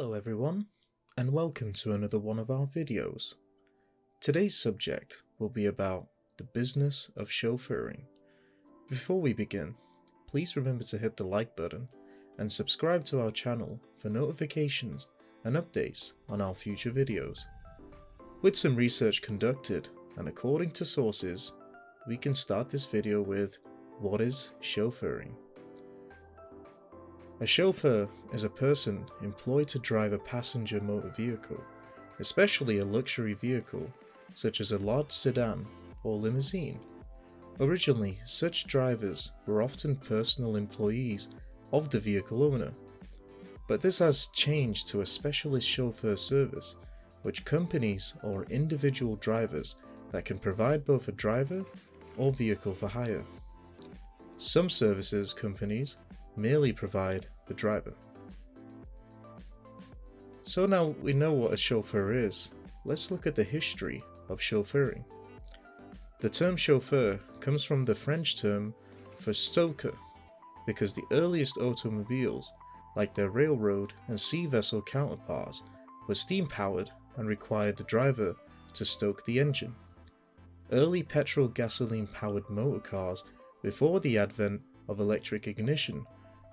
Hello everyone, and welcome to another one of our videos. Today's subject will be about the business of chauffeuring. Before we begin, please remember to hit the like button and subscribe to our channel for notifications and updates on our future videos. With some research conducted and according to sources, we can start this video with what is chauffeuring. A chauffeur is a person employed to drive a passenger motor vehicle, especially a luxury vehicle such as a large sedan or limousine. Originally, such drivers were often personal employees of the vehicle owner, but this has changed to a specialist chauffeur service, which companies or individual drivers that can provide both a driver or vehicle for hire. Some services companies merely provide the driver. So now we know what a chauffeur is, let's look at the history of chauffeuring. The term chauffeur comes from the French term for stoker, because the earliest automobiles, like their railroad and sea vessel counterparts, were steam powered and required the driver to stoke the engine. Early petrol gasoline powered motor cars before the advent of electric ignition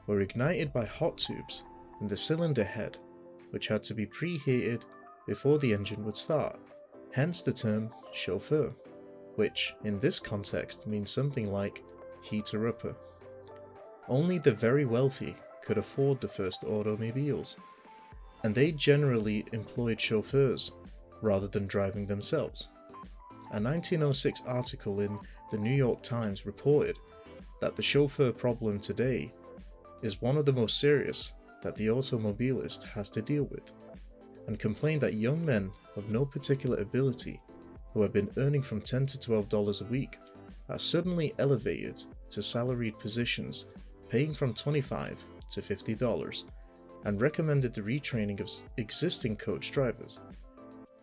were ignited by hot tubes in the cylinder head, which had to be preheated before the engine would start, hence the term chauffeur, which in this context means something like heater-upper. Only the very wealthy could afford the first automobiles, and they generally employed chauffeurs rather than driving themselves. A 1906 article in the New York Times reported that the chauffeur problem today is one of the most serious that the automobilist has to deal with, and complained that young men of no particular ability who have been earning from $10 to $12 a week are suddenly elevated to salaried positions paying from $25 to $50, and recommended the retraining of existing coach drivers.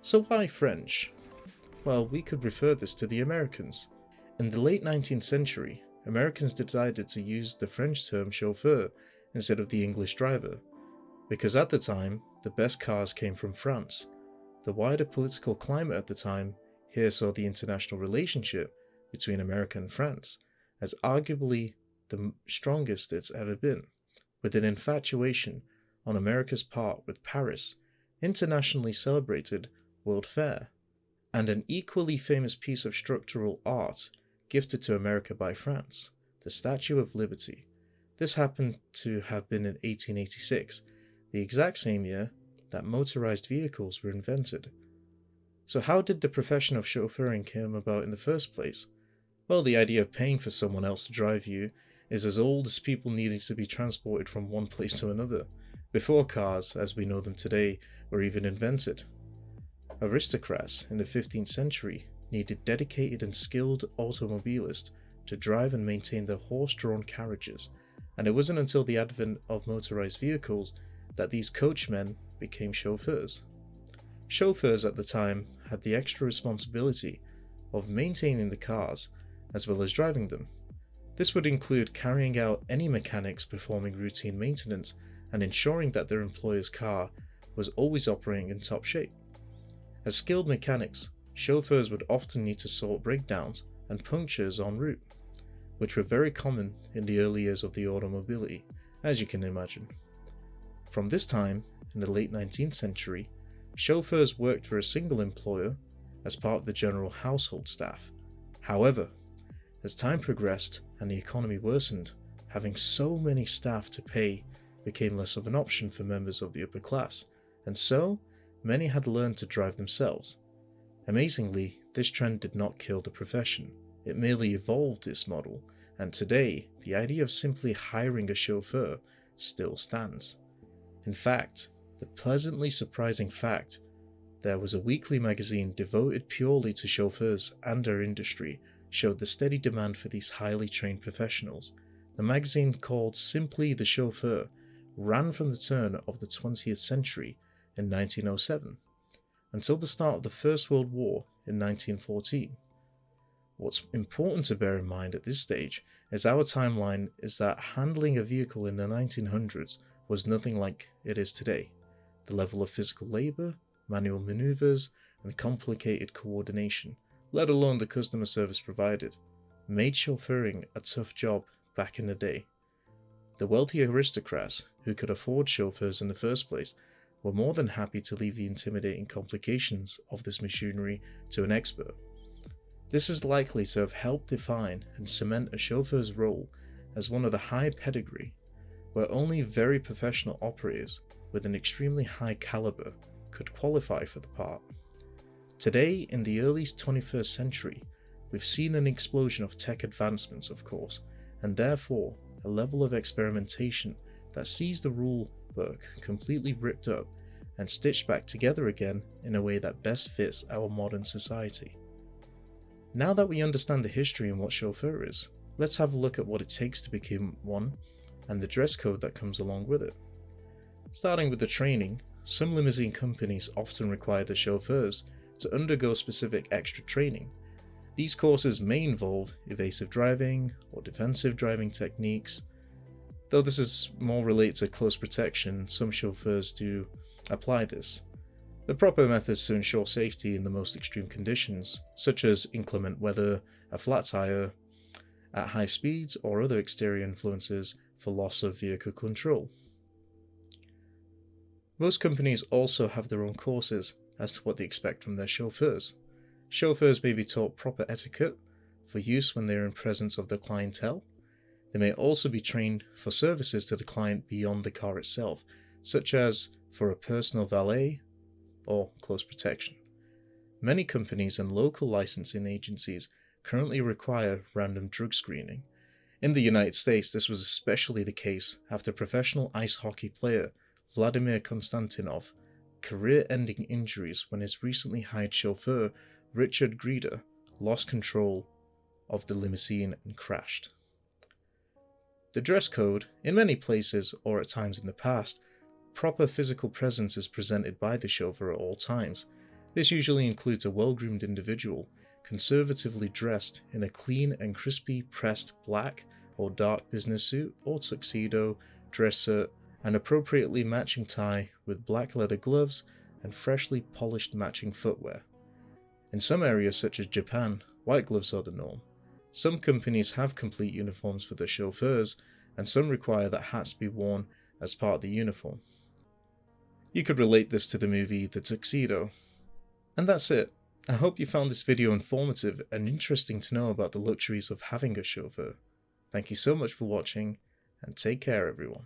So why French? Well, we could refer this to the Americans. In the late 19th century, Americans decided to use the French term chauffeur instead of the English driver, because at the time, the best cars came from France. The wider political climate at the time here saw the international relationship between America and France as arguably the strongest it's ever been, with an infatuation on America's part with Paris, internationally celebrated World Fair, and an equally famous piece of structural art gifted to America by France, the Statue of Liberty. This happened to have been in 1886, the exact same year that motorized vehicles were invented. So how did the profession of chauffeuring come about in the first place? Well, the idea of paying for someone else to drive you is as old as people needing to be transported from one place to another, before cars, as we know them today, were even invented. Aristocrats in the 15th century needed dedicated and skilled automobilists to drive and maintain their horse-drawn carriages, and it wasn't until the advent of motorized vehicles that these coachmen became chauffeurs. Chauffeurs at the time had the extra responsibility of maintaining the cars as well as driving them. This would include carrying out any mechanics performing routine maintenance and ensuring that their employer's car was always operating in top shape. As skilled mechanics, chauffeurs would often need to sort breakdowns and punctures en route, which were very common in the early years of the automobile, as you can imagine. From this time, in the late 19th century, chauffeurs worked for a single employer as part of the general household staff. However, as time progressed and the economy worsened, having so many staff to pay became less of an option for members of the upper class, and so many had learned to drive themselves. Amazingly, this trend did not kill the profession, it merely evolved this model, and today, the idea of simply hiring a chauffeur still stands. In fact, the pleasantly surprising fact, there was a weekly magazine devoted purely to chauffeurs and their industry showed the steady demand for these highly trained professionals. The magazine, called simply The Chauffeur, ran from the turn of the 20th century in 1907 until the start of the First World War in 1914. What's important to bear in mind at this stage is our timeline is that handling a vehicle in the 1900s was nothing like it is today. the level of physical labour, manual manoeuvres, and complicated coordination, let alone the customer service provided, made chauffeuring a tough job back in the day. The wealthy aristocrats who could afford chauffeurs in the first place were more than happy to leave the intimidating complications of this machinery to an expert. This is likely to have helped define and cement a chauffeur's role as one of the high pedigree, where only very professional operators with an extremely high caliber could qualify for the part. Today, in the early 21st century, we've seen an explosion of tech advancements, of course, and therefore a level of experimentation that sees the rule book completely ripped up and stitched back together again in a way that best fits our modern society. Now that we understand the history and what chauffeur is, let's have a look at what it takes to become one and the dress code that comes along with it. Starting with the training, some limousine companies often require the chauffeurs to undergo specific extra training. These courses may involve evasive driving or defensive driving techniques. Though this is more related to close protection, some chauffeurs do apply this. The proper methods to ensure safety in the most extreme conditions, such as inclement weather, a flat tire, at high speeds, or other exterior influences for loss of vehicle control. Most companies also have their own courses as to what they expect from their chauffeurs. Chauffeurs may be taught proper etiquette for use when they are in presence of the clientele. They may also be trained for services to the client beyond the car itself, such as for a personal valet or close protection. Many companies and local licensing agencies currently require random drug screening. In the United States, this was especially the case after professional ice hockey player Vladimir Konstantinov career-ending injuries when his recently hired chauffeur Richard Greda lost control of the limousine and crashed. The dress code, in many places or at times in the past, proper physical presence is presented by the chauffeur at all times. This usually includes a well-groomed individual, conservatively dressed in a clean and crispy pressed black or dark business suit or tuxedo, dress shirt, and appropriately matching tie with black leather gloves and freshly polished matching footwear. In some areas such as Japan, white gloves are the norm. Some companies have complete uniforms for their chauffeurs, and some require that hats be worn as part of the uniform. You could relate this to the movie The Tuxedo. And that's it. I hope you found this video informative and interesting to know about the luxuries of having a chauffeur. Thank you so much for watching, and take care everyone.